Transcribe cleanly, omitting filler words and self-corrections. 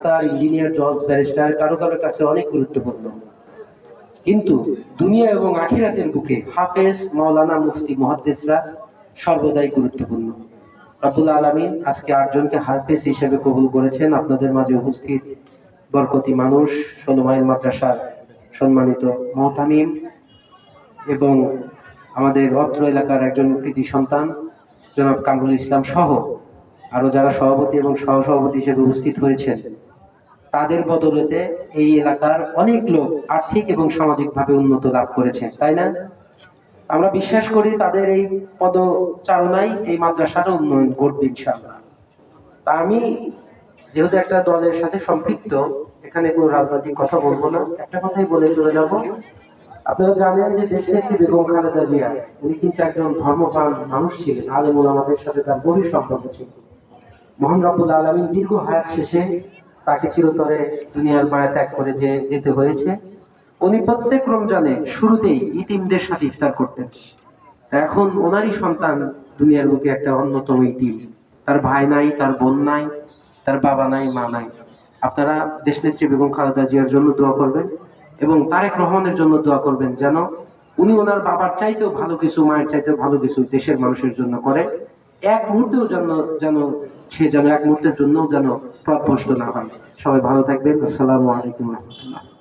তার ইঞ্জিনিয়ার, জজ, ব্যারিস্টার কারো কারো কাছে অনেক গুরুত্বপূর্ণ, কিন্তু দুনিয়া এবং আখিরাতের বুকে হাফেজ, মাওলানা, মুফতি, মুহাদ্দিসরা সর্বদাই গুরুত্বপূর্ণ। রব্বুল আলামিন আজকে 8 জনকে হাফেজ হিসেবে কবুল করেছেন। আপনাদের মাঝে উপস্থিত বরকতি মানুষ, 16 মাইল মাদ্রাসার সম্মানিত মুহতামিম এবং আমাদের অত্র এলাকার একজন কৃতি সন্তান জনাব কামরুল ইসলাম সহ আরো যারা সভাপতি এবং সহসভাপতি হিসেবে উপস্থিত হয়েছেন, তাদের বদৌলতে এই এলাকার অনেক লোক আর্থিক এবং সামাজিকভাবে উন্নত লাভ করেছে, তাই না? আমরা বিশ্বাস করি তাদের এই পদচারণায় এই মাদ্রাসাটা উন্নয়ন ঘটবে ইনশাআল্লাহ। তা আমি যেহেতু একটা দলের সাথে সম্পৃক্ত, এখানে কোনো রাজনৈতিক কথা বলবো না, একটা কথাই বলে চলে যাব। আপনারা জানেন যে দেশনেত্রী বেগম খালেদা জিয়া উনি কিন্তু একজন ধর্মপ্রাণ মানুষ ছিলেন, আলেম ওলামাদের সাথে তার গভীর সম্পর্ক ছিল। মহান রব্বুল আলামিন দীর্ঘ হায়াত শেষে তাকে চিরতরে দুনিয়ার মায়া ত্যাগ করে যেতে হয়েছে। উনি প্রত্যেক রমজানে শুরুতেই ইতিমদের সাথে ইফতার করতেন। এখন ওনারই সন্তান দুনিয়ার বুকে একটা অন্যতম ইতিম, তার ভাই নাই, তার বোন নাই, তার বাবা নাই, মা নাই। আপনারা দেশনেত্রী বেগম খালেদা জিয়ার জন্য দোয়া করবেন এবং তারেক রহমানের জন্য দোয়া করবেন, যেন উনি ওনার বাবার চাইতেও ভালো কিছু, মায়ের চাইতেও ভালো কিছু দেশের মানুষের জন্য করে। এক মুহূর্তেও যেন সে এক মুহূর্তের জন্য যেন পথভ্রষ্ট না হয়। সবাই ভালো থাকবেন। আসসালামু আলাইকুম রহমতুল্লাহ।